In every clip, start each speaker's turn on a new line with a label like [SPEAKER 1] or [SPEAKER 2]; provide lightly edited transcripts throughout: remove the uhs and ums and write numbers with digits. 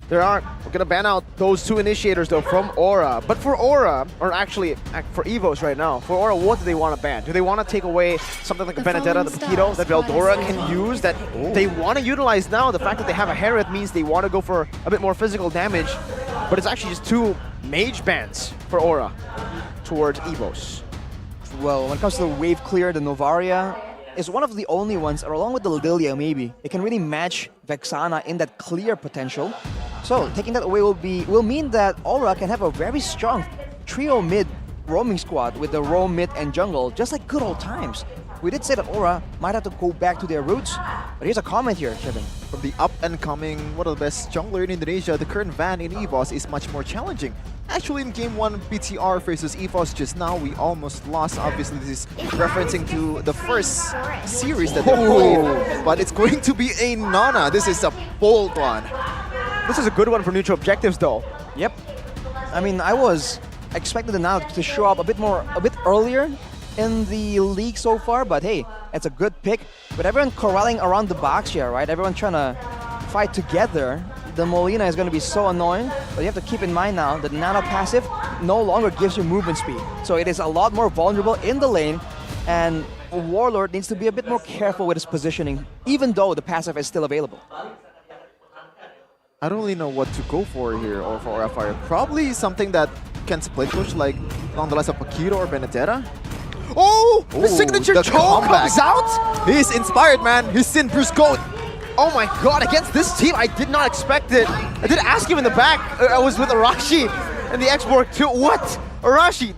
[SPEAKER 1] We're gonna ban out those two initiators though from Aura. But for Aura, or actually for Evos right now, for Aura, what do they want to ban? Do they want to take away something like a Benedetta, the Paquito, that Veldora can use, that they want to utilize now? The fact that they have a Hereth means they want to go for a bit more physical damage, but it's actually just two mage bans for Aura towards Evos.
[SPEAKER 2] Well, when it comes to the wave clear, the Novaria is one of the only ones, or along with the Lilia maybe, it can really match Vexana in that clear potential. So taking that away will mean that Aura can have a very strong trio mid roaming squad with the roam mid and jungle, just like good old times. We did say that Aura might have to go back to their roots, but here's a comment here, Kevin.
[SPEAKER 3] From the up-and-coming, one of the best jungler in Indonesia, the current Van in Evos is much more challenging. Actually, in Game 1 BTR versus Evos just now, we almost lost. Obviously, this is referencing to the first series that they played. But it's going to be a Nana. This is a bold one.
[SPEAKER 1] This is a good one for neutral objectives though.
[SPEAKER 2] Yep. I mean, I was expecting the Nana to show up a bit earlier in the league so far, but hey, it's a good pick. With everyone corralling around the box here, right? Everyone trying to fight together. The Molina is going to be so annoying, but you have to keep in mind now that Nano passive no longer gives you movement speed. So it is a lot more vulnerable in the lane, and Warlord needs to be a bit more careful with his positioning, even though the passive is still available.
[SPEAKER 3] I don't really know what to go for here, or for Aura. Probably something that can split push, like along the lines of Paquito or Benedetta.
[SPEAKER 1] Oh! The signature Chou comes out!
[SPEAKER 3] He's inspired, man. He's seen Bruce Goat.
[SPEAKER 1] Oh my god, against this team, I did not expect it. I did ask him in the back. I was with Arashi and the X-Borg too. What? Arashi,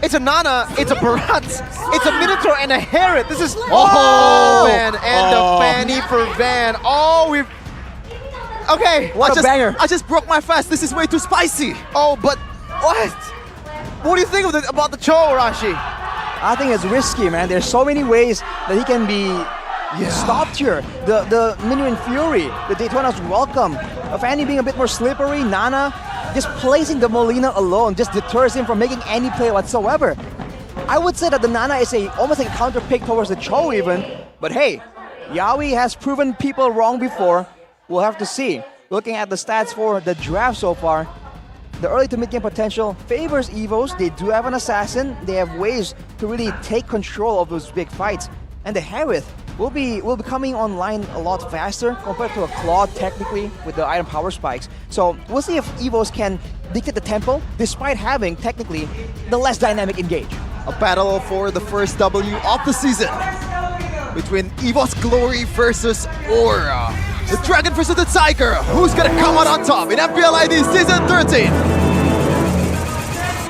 [SPEAKER 1] it's a Nana, it's a Barat, it's a Minotaur and a Hereth. This is... Oh, man, and the Fanny for Van. Oh, we've... Okay,
[SPEAKER 2] what a banger.
[SPEAKER 3] I just broke my fast. This is way too spicy.
[SPEAKER 1] Oh, but what? What do you think about the Chou, Arashi?
[SPEAKER 2] I think it's risky, man. There's so many ways that he can be stopped here. The Minion Fury, the Daytona's welcome. Fanny being a bit more slippery, Nana just placing the Molina alone just deters him from making any play whatsoever. I would say that the Nana is almost like a counter pick towards the Chou even, but hey, Yawi has proven people wrong before. We'll have to see. Looking at the stats for the draft so far, the early to mid-game potential favors Evos. They do have an assassin. They have ways to really take control of those big fights. And the Hereth will be coming online a lot faster compared to a Claude technically with the item power spikes. So we'll see if Evos can dictate the tempo despite having technically the less dynamic engage.
[SPEAKER 3] A battle for the first W of the season between Evos Glory versus Aura. The Dragon versus the Tiger. Who's gonna come out on top in MPL ID Season 13?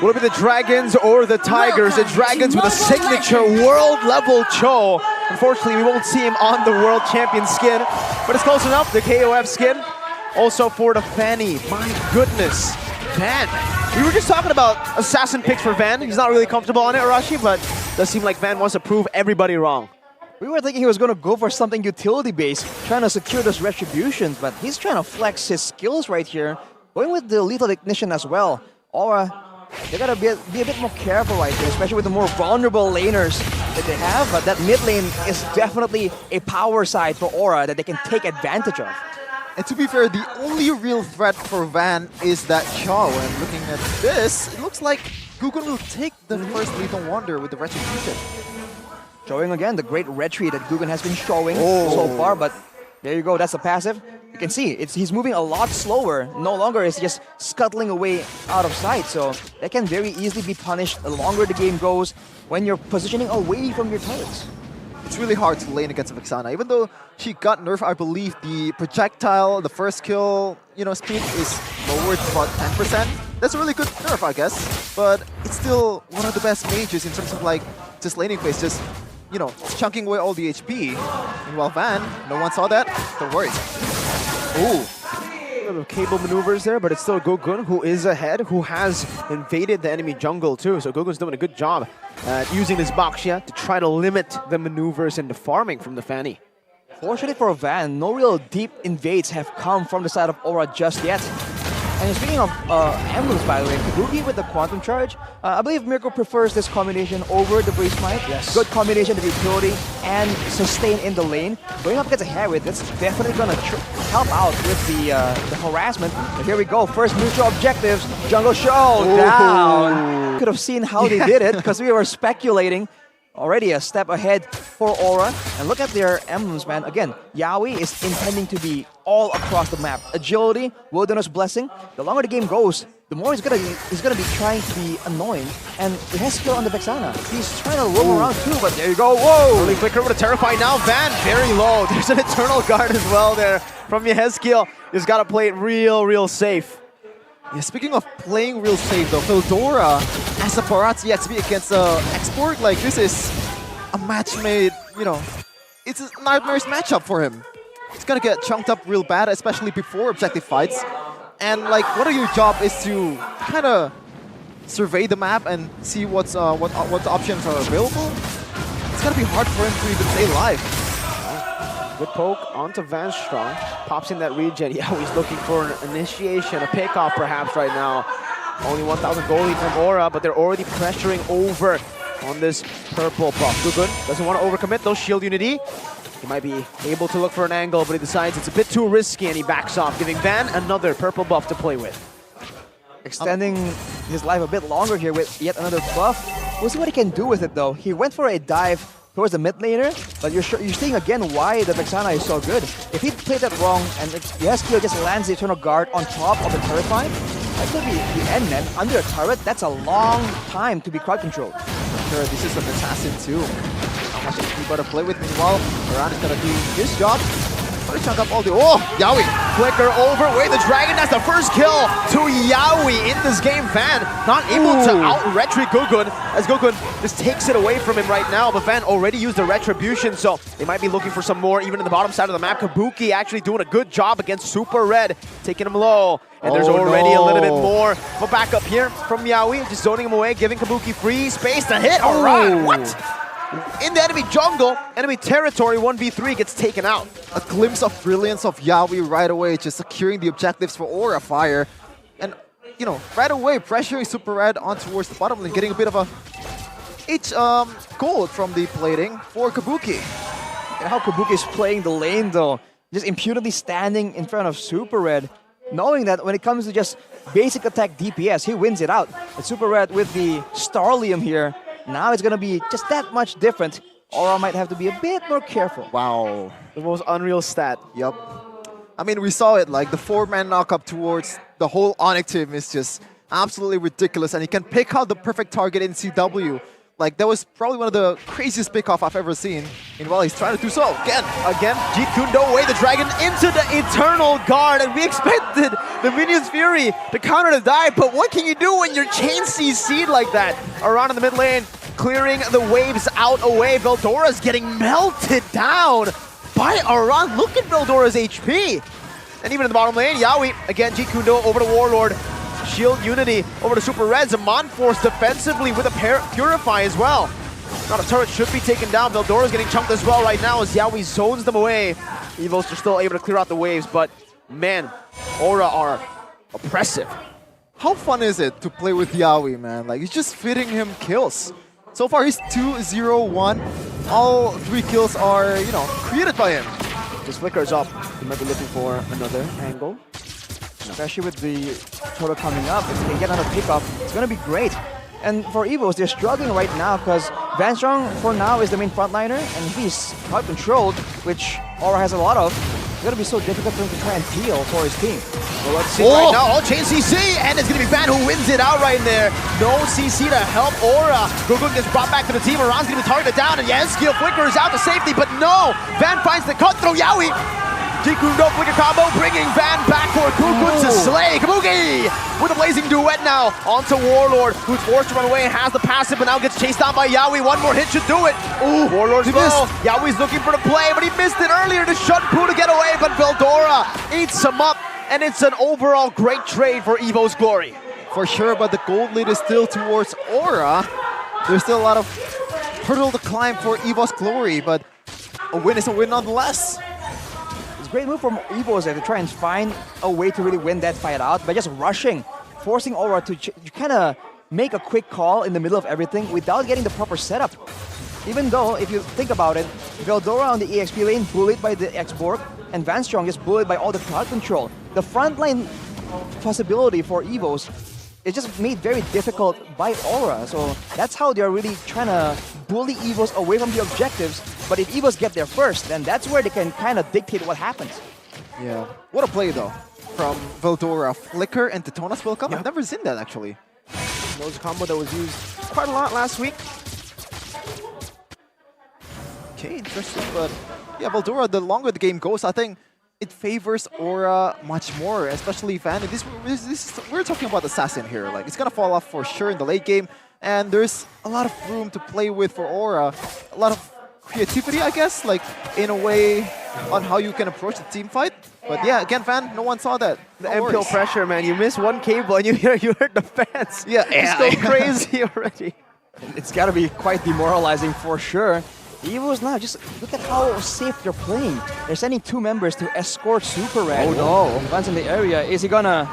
[SPEAKER 1] Will it be the Dragons or the Tigers? The Dragons with a signature world-level Chou. Unfortunately, we won't see him on the World Champion skin, but it's close enough, the KOF skin. Also for the Fanny, my goodness. Van, we were just talking about assassin picks for Van. He's not really comfortable on it, Arashi, but it does seem like Van wants to prove everybody wrong.
[SPEAKER 2] We were thinking he was going to go for something utility-based, trying to secure those retributions, but he's trying to flex his skills right here. Going with the lethal ignition as well. Aura, they gotta be a bit more careful right here, especially with the more vulnerable laners that they have. But that mid lane is definitely a power side for Aura that they can take advantage of.
[SPEAKER 3] And to be fair, the only real threat for Van is that Chou. And looking at this, it looks like Gugun will take the first Lethal Wonder with the retribution.
[SPEAKER 2] Showing again the great retreat that Gugun has been showing so far, but there you go, that's the passive. You can see, he's moving a lot slower. No longer is just scuttling away out of sight, so that can very easily be punished the longer the game goes when you're positioning away from your turrets.
[SPEAKER 3] It's really hard to lane against Vexana. Even though she got nerfed, I believe the projectile, the first kill, speed is lowered to about 10%. That's a really good nerf, I guess. But it's still one of the best mages in terms of like just laning phase, just chunking away all the HP. Meanwhile, Van, no one saw that. Don't worry.
[SPEAKER 1] Ooh. A little cable maneuvers there, but it's still Gugun who is ahead, who has invaded the enemy jungle too. So Gugun's doing a good job at using this Baxia to try to limit the maneuvers and the farming from the Fanny.
[SPEAKER 2] Fortunately for Van, no real deep invades have come from the side of Aura just yet. And speaking of emblems, by the way, Kabuki with the Quantum Charge, I believe Mirko prefers this combination over the Breeze Smite.
[SPEAKER 1] Yes.
[SPEAKER 2] Good combination of utility and sustain in the lane. Going up against a Herod, that's definitely going to help out with the harassment. But here we go, first mutual objectives. Jungle Show down. Could have seen how they did it because we were speculating. Already a step ahead for Aura. And look at their emblems, man. Again, Yawi is intending to be all across the map. Agility, Wilderness Blessing. The longer the game goes, the more he's gonna be trying to be annoying. And he has skill on the Vexana. He's trying to roam around too, but there you go. Whoa!
[SPEAKER 1] Early flicker with a Terrify now. Van very low. There's an Eternal Guard as well there from Yehezkiel. Just gotta play it real safe.
[SPEAKER 3] Yeah, speaking of playing real safe though, Veldora as a Parazzi XP against Export, like this is a match made, you know, it's a nightmare's matchup for him. He's gonna get chunked up real bad, especially before objective fights. And like, what of your job is to kind of survey the map and see what options are available. It's gonna be hard for him to even stay alive.
[SPEAKER 1] Good poke onto Van Strong. Pops in that regen. Yeah, he's looking for an initiation, a pickoff perhaps right now. Only 1,000 gold lead from Aura, but they're already pressuring over on this purple buff. Gugun doesn't want to overcommit those shield unity. He might be able to look for an angle, but he decides it's a bit too risky and he backs off, giving Van another purple buff to play with.
[SPEAKER 2] Extending his life a bit longer here with yet another buff. We'll see what he can do with it though. He went for a dive towards the mid laner, but you're seeing again why the Vexana is so good. If he played that wrong and Yehezkiel just lands the Eternal Guard on top of the Terrify, that could be the end, man. Under a turret, that's a long time to be crowd controlled.
[SPEAKER 3] Sure, this is an assassin too. How much HP better play with? Meanwhile, Baran is gonna do his job. Gonna chunk up all the Yawi!
[SPEAKER 1] Flicker over, wait, the dragon, that's the first kill to Yawi in this game. Van not able to out-retry Gugun, as Gugun just takes it away from him right now, but Van already used the retribution, so they might be looking for some more, even in the bottom side of the map. Kabuki actually doing a good job against Super Red, taking him low. And there's already a little bit more of a backup here from Yawi, just zoning him away, giving Kabuki free space to hit. All right, what? In the enemy jungle, enemy territory, 1v3 gets taken out.
[SPEAKER 3] A glimpse of brilliance of Yawi right away, just securing the objectives for Aura Fire. And, you know, right away pressuring Super Red on towards the bottom lane, getting a bit of a gold from the plating for Kabuki.
[SPEAKER 2] And how Kabuki is playing the lane though, just impudently standing in front of Super Red, knowing that when it comes to just basic attack DPS, he wins it out. But Super Red with the Starlium here, now it's going to be just that much different. Aura might have to be a bit more careful.
[SPEAKER 3] Wow.
[SPEAKER 1] The most unreal stat.
[SPEAKER 3] Yep. I mean, we saw it, like the 4-man knockup towards the whole Onyx team is just absolutely ridiculous. And he can pick out the perfect target in CW. Like, that was probably one of the craziest pickoff I've ever seen. Meanwhile, he's trying to do so again.
[SPEAKER 1] Jeet Kundo away the dragon into the Eternal Guard, and we expected the Minion's Fury to counter the dive, but what can you do when you're chain CC'd like that? Around in the mid lane, clearing the waves out away. Veldora's getting melted down by Aran. Look at Veldora's HP. And even in the bottom lane, Yawi, again, Jeet Kundo over to Warlord. Shield Unity over to Super Reds. Zaman Force defensively with a Purify as well. Not a turret should be taken down. Veldora's getting chunked as well right now as Yawi zones them away. Evos are still able to clear out the waves, but man, Aura are oppressive.
[SPEAKER 3] How fun is it to play with Yawi, man? Like, he's just fitting him kills. So far, he's 2-0-1. All 3 kills are, you know, created by him.
[SPEAKER 1] Just flickers up. He might be looking for another angle.
[SPEAKER 2] Especially with the turtle coming up, if they can get another pickup, it's going to be great. And for Evos, they're struggling right now because Van Strong, for now, is the main frontliner, and if he's crowd controlled, which Aura has a lot of, it's going to be so difficult for him to try and peel for his team.
[SPEAKER 1] Well, let's see right now, all chain CC, and it's going to be Van who wins it out right there. No CC to help Aura. Gugun gets brought back to the team. Aran's going to be targeted down, and Yehezkiel flickers out to safety, but no! Van finds the cut through Yawi. Jeet Kundo flicker combo, bringing Van back for Gugun to slay. Kabuki with a blazing duet now onto Warlord, who's forced to run away and has the passive, but now gets chased down by Yawi. One more hit should do it. Ooh, Warlord's low. Yawi's looking for the play, but he missed it earlier to shut Poo to get away, but Veldora eats him up, and it's an overall great trade for Evo's glory.
[SPEAKER 3] For sure, but the gold lead is still towards Aura. There's still a lot of hurdle to climb for Evo's glory, but a win is a win nonetheless.
[SPEAKER 2] great move from Evos there to try and find a way to really win that fight out by just rushing, forcing Aura to kind of make a quick call in the middle of everything without getting the proper setup. Even though, if you think about it, Veldora on the EXP lane bullied by the X-Borg, and Van Strong is bullied by all the crowd control. The frontline possibility for Evos is just made very difficult by Aura, so that's how they're really trying to bully Evos away from the objectives. But if Evos get there first, then that's where they can kind of dictate what happens.
[SPEAKER 3] Yeah. What a play, though, from Veldora. Flicker and Detona's welcome.
[SPEAKER 1] Yeah.
[SPEAKER 3] I've never seen that, actually.
[SPEAKER 1] That was a combo that was used quite a lot last week.
[SPEAKER 3] Okay, interesting, but yeah, Veldora, the longer the game goes, I think it favors Aura much more, especially Van. We're talking about Assassin here. Like, it's gonna fall off for sure in the late game, and there's a lot of room to play with for Aura. A lot of creativity, I guess, like in a way on how you can approach the team fight. But yeah, again, Van, no one saw that.
[SPEAKER 1] The MPL pressure, man. You miss one cable and you heard the fans.
[SPEAKER 3] Yeah,
[SPEAKER 1] It's so crazy already.
[SPEAKER 2] It's got to be quite demoralizing for sure. Evos now, just look at how safe they're playing. They're sending 2 members to escort Super Red.
[SPEAKER 3] Oh no.
[SPEAKER 2] Runs in the area. Is he gonna...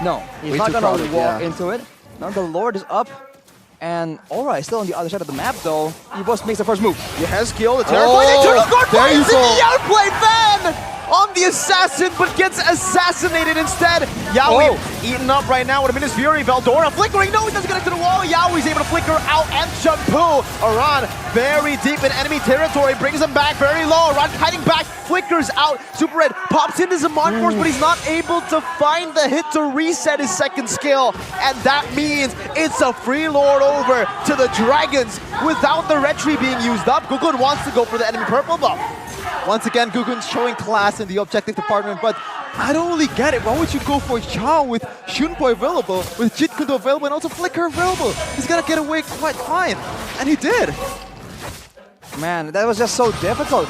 [SPEAKER 2] No, he's
[SPEAKER 3] Way
[SPEAKER 2] not
[SPEAKER 3] too
[SPEAKER 2] gonna
[SPEAKER 3] crowded,
[SPEAKER 2] walk
[SPEAKER 3] yeah.
[SPEAKER 2] into it. Now the Lord is up. And Aura is still on the other side of the map though. Evos makes the first move.
[SPEAKER 1] You has skill, the terrifying Eternal Guard
[SPEAKER 3] there you
[SPEAKER 1] finds in
[SPEAKER 3] go.
[SPEAKER 1] the outplay Van on the assassin, but gets assassinated instead. Yawi eaten up right now with a Minute's Fury. Veldora flickering, no, he doesn't connect to the wall. Yawi's able to flicker out and shampoo. Aran very deep in enemy territory, brings him back very low. Aran hiding back, flickers out. Super Red pops into Zaman Force, but he's not able to find the hit to reset his second skill. And that means it's a free lord over to the Dragons without the retry being used up. Gugun wants to go for the enemy purple buff.
[SPEAKER 3] Once again, Gugun's showing class in the objective department, but I don't really get it. Why would you go for Chou with Shunpo available, with Jit Kundo available, and also Flicker available? He's gonna get away quite fine, and he did.
[SPEAKER 2] Man, that was just so difficult.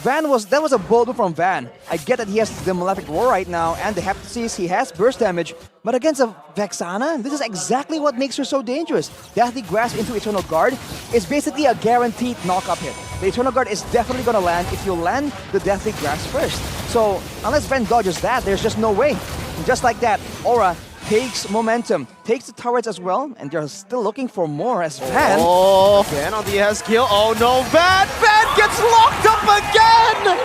[SPEAKER 2] That was a bold move from Van. I get that he has the Malefic Roar right now, and the Heptasis, he has burst damage, but against a Vexana, this is exactly what makes her so dangerous. Deathly Grasp into Eternal Guard is basically a guaranteed knock-up hit. The Eternal Guard is definitely gonna land if you land the Deathly Grasp first. So, unless Van dodges that, there's just no way. And just like that, Aura takes momentum, takes the turrets as well, and they're still looking for more as Van.
[SPEAKER 1] Oh, Van on the S kill. Oh no, Van gets locked up again!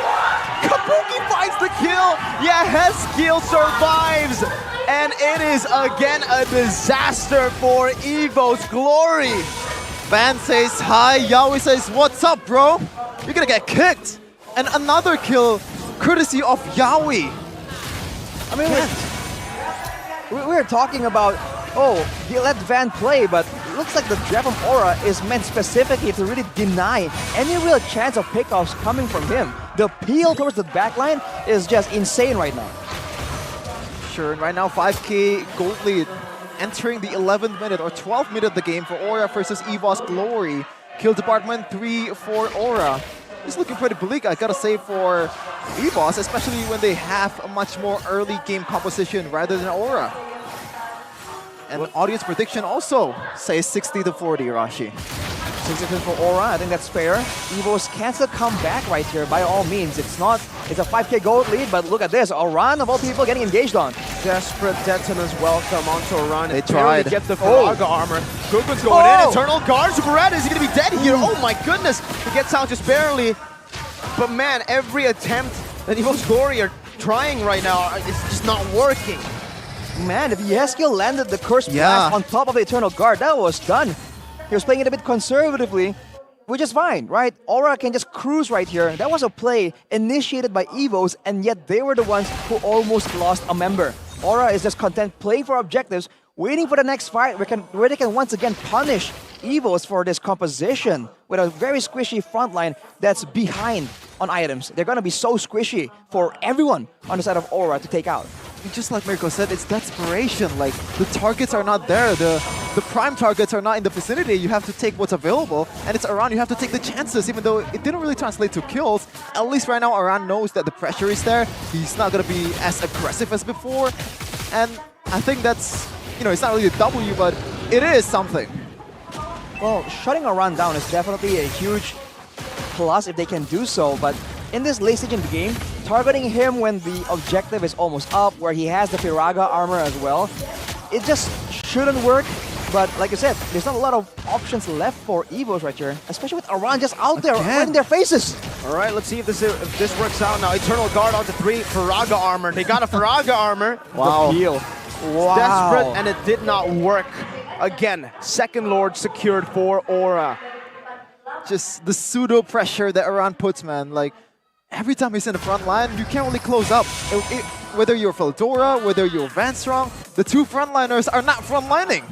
[SPEAKER 1] Kabuki finds the kill. Yeah, Heskill survives. And it is again a disaster for Evo's glory.
[SPEAKER 3] Van says hi, Yawi says, what's up, bro? You're gonna get kicked. And another kill, courtesy of Yawi.
[SPEAKER 2] I mean, we're talking about, oh, he let Van play, but it looks like the draft from Aura is meant specifically to really deny any real chance of pickoffs coming from him. The peel towards the backline is just insane right now.
[SPEAKER 3] Sure, and right now 5k gold lead, entering the 11th minute or 12th minute of the game for Aura versus Evos Glory. Kill department 3 for Aura. It's looking pretty bleak, I gotta say, for Evos, especially when they have a much more early game composition rather than Aura. And audience prediction also says 60-40, Rashi.
[SPEAKER 2] 60% for Aura, I think that's fair. Evos can still come back right here by all means. It's a 5k gold lead, but look at this. Aran of all people getting engaged on.
[SPEAKER 1] Desperate Detona's welcome onto Aran.
[SPEAKER 3] They tried.
[SPEAKER 1] To get the Faraga armor. Gugun's going in. Eternal Guard. Super Red, is he going to be dead here? Oh my goodness. He gets out just barely. But man, every attempt that Evo's Glory are trying right now is just not working.
[SPEAKER 2] Man, if Yeskiel landed the Curse Blast on top of the Eternal Guard, that was done. He was playing it a bit conservatively, which is fine, right? Aura can just cruise right here. That was a play initiated by Evos, and yet they were the ones who almost lost a member. Aura is just content playing for objectives, waiting for the next fight where they can once again punish Evos for this composition with a very squishy front line that's behind on items. They're gonna be so squishy for everyone on the side of Aura to take out.
[SPEAKER 3] Just like Mirko said, it's desperation. Like, the targets are not there. The prime targets are not in the vicinity. You have to take what's available, and it's Aran. You have to take the chances, even though it didn't really translate to kills. At least right now, Aran knows that the pressure is there. He's not going to be as aggressive as before. And I think that's, it's not really a W, but it is something.
[SPEAKER 2] Well, shutting Aran down is definitely a huge plus if they can do so, but in this late stage in the game, targeting him when the objective is almost up, where he has the Firaga armor as well. It just shouldn't work, but like I said, there's not a lot of options left for Evos right here, especially with Aran just out there right in their faces.
[SPEAKER 1] All right, let's see if this works out now. Eternal Guard onto 3, Firaga armor. They got a Firaga armor.
[SPEAKER 2] Wow.
[SPEAKER 1] The heal.
[SPEAKER 2] Wow.
[SPEAKER 1] Desperate, and it did not work. Again, second Lord secured for Aura.
[SPEAKER 3] Just the pseudo pressure that Aran puts, man. Like, every time he's in the front line, you can't really close up. Whether you're Veldora, whether you're Vanstrong, the two frontliners are not frontlining.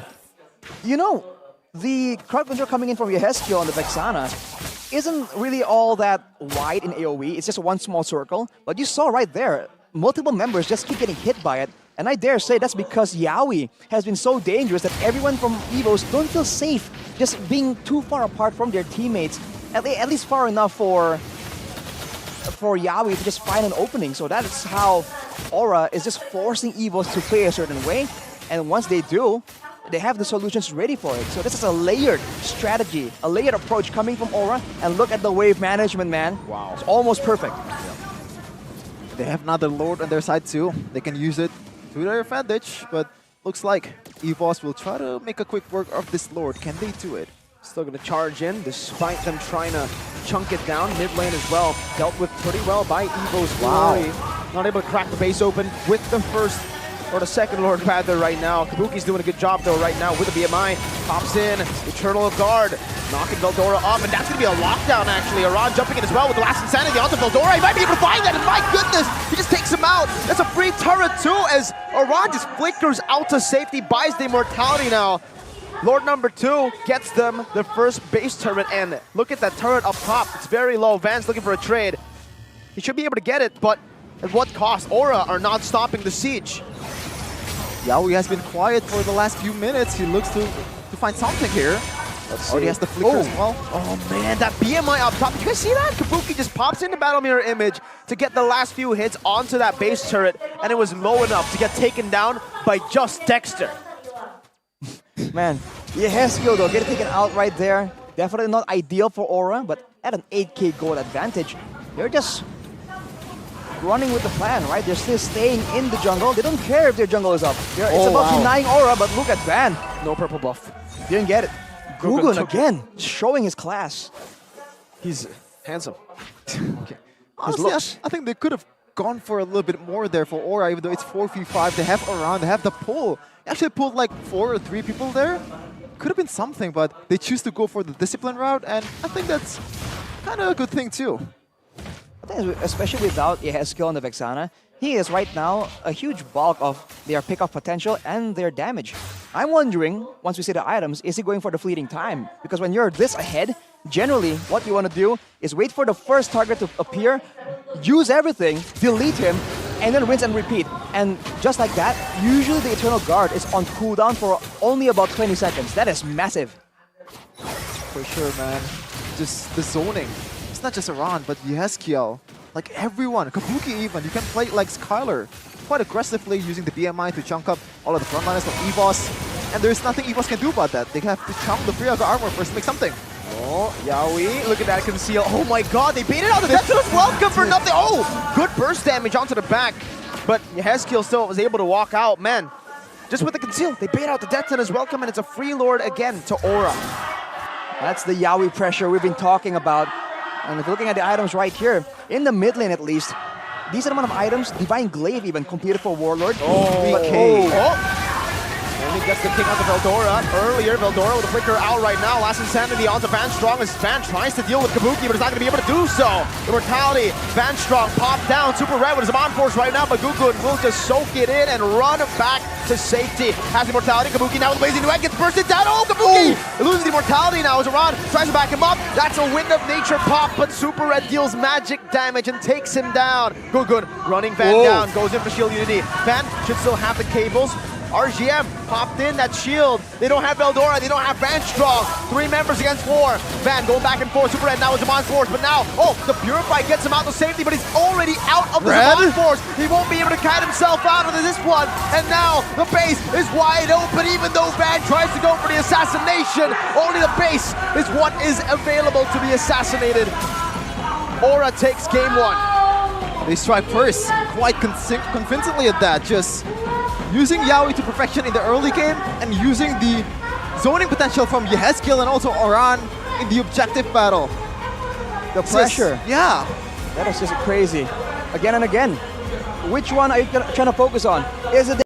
[SPEAKER 2] You know, the crowd control coming in from Yehezkiel on the Vexana isn't really all that wide in AoE. It's just one small circle. But you saw right there, multiple members just keep getting hit by it. And I dare say that's because Yawi has been so dangerous that everyone from Evos don't feel safe just being too far apart from their teammates. At least far enough for Yawi to just find an opening. So that is how Aura is just forcing Evos to play a certain way. And once they do, they have the solutions ready for it. So this is a layered strategy, a layered approach coming from Aura. And look at the wave management, man.
[SPEAKER 1] Wow.
[SPEAKER 2] It's almost perfect.
[SPEAKER 3] They have another Lord on their side too. They can use it to their advantage, but looks like Evos will try to make a quick work of this Lord. Can they do it?
[SPEAKER 1] Still going to charge in, despite them trying to chunk it down. Mid lane as well, dealt with pretty well by Evos.
[SPEAKER 3] Wow.
[SPEAKER 1] Not able to crack the base open with the first or the second Lord rather right now. Kabuki's doing a good job though right now with the BMI. Pops in, Eternal Guard, knocking Veldora up, and that's going to be a lockdown actually. Aran jumping in as well with the last Insanity onto Veldora. He might be able to find that, and my goodness, he just takes him out. That's a free turret too, as Aran just flickers out to safety, buys the immortality now. Lord number 2 gets them the first base turret, and look at that turret up top. It's very low. Van's looking for a trade. He should be able to get it, but at what cost? Aura are not stopping the siege.
[SPEAKER 3] Yawi has been quiet for the last few minutes. He looks to find something here. Already has the flicker as well.
[SPEAKER 1] Oh man, that BMI up top. Did you guys see that? Kabuki just pops into Battle Mirror Image to get the last few hits onto that base turret, and it was low enough to get taken down by just Dexter.
[SPEAKER 2] Man, Yehezkiel though, getting taken out right there. Definitely not ideal for Aura, but at an 8k gold advantage, they're just running with the plan, right? They're still staying in the jungle. They don't care if their jungle is up. It's about denying Aura, but look at Van.
[SPEAKER 1] No purple buff.
[SPEAKER 2] Didn't get it. Gugun again, showing his class.
[SPEAKER 1] He's handsome.
[SPEAKER 3] Okay. Honestly, I think they could have gone for a little bit more there for Aura, even though it's 4v5. They have Around, they have the pull. They actually pulled like 4 or 3 people there. Could have been something, but they choose to go for the discipline route, and I think that's kind of a good thing too.
[SPEAKER 2] I think especially without Yehezkiel on the Vexana, he is right now a huge bulk of their pick-off potential and their damage. I'm wondering, once we see the items, is he going for the fleeting time? Because when you're this ahead, generally what you want to do is wait for the first target to appear, use everything, delete him, and then rinse and repeat. And just like that, usually the Eternal Guard is on cooldown for only about 20 seconds. That is massive.
[SPEAKER 3] For sure, man. Just the zoning. It's not just Aran, but Yehezkiel. Like everyone, Kabuki even. You can play like Skylar quite aggressively using the BMI to chunk up all of the frontliners from Evos. And there's nothing Evos can do about that. They have to chunk the Firaga armor first to make something.
[SPEAKER 1] Oh, Yawi, look at that conceal. Oh my god, they baited out the Detonus welcome for nothing. Oh, good burst damage onto the back. But Yehezkiel still was able to walk out. Man, just with the conceal, they bait out the Detonus welcome, and it's a free Lord again to Aura.
[SPEAKER 2] That's the Yawi pressure we've been talking about. And if you're looking at the items right here, in the mid lane at least, decent amount of items, Divine Glaive even completed for Warlord.
[SPEAKER 1] Only gets the king onto Veldora earlier. Veldora with a flicker out right now. Last Insanity onto Van Strong as Van tries to deal with Kabuki, but is not going to be able to do so. Immortality, Van Strong popped down. Super red with his on force right now, but Gugun will just soak it in and run back to safety. Has the Immortality. Kabuki now with Blazing Duet gets bursted down. Oh, Kabuki loses the Immortality now as Aran tries to back him up. That's a Wind of Nature pop, but Super Red deals magic damage and takes him down. Gugun running Van down, goes in for Shield Unity. Van should still have the cables. RGM popped in that shield. They don't have Veldora, they don't have Van Strong. 3 members against 4. Van going back and forth. Super Red now is Zaman Force, but now, the Purify gets him out to safety, but he's already out of the Zaman Force. He won't be able to kite himself out of this one. And now the base is wide open, even though Van tries to go for the assassination. Only the base is what is available to be assassinated. Aura takes game 1.
[SPEAKER 3] They strike first, quite convincingly at that. Just using Yawi to perfection in the early game and using the zoning potential from Yehezkiel and also Oran in the objective battle.
[SPEAKER 2] The pressure.
[SPEAKER 3] Yeah.
[SPEAKER 2] That was just crazy. Again and again. Which one are you trying to focus on? Is it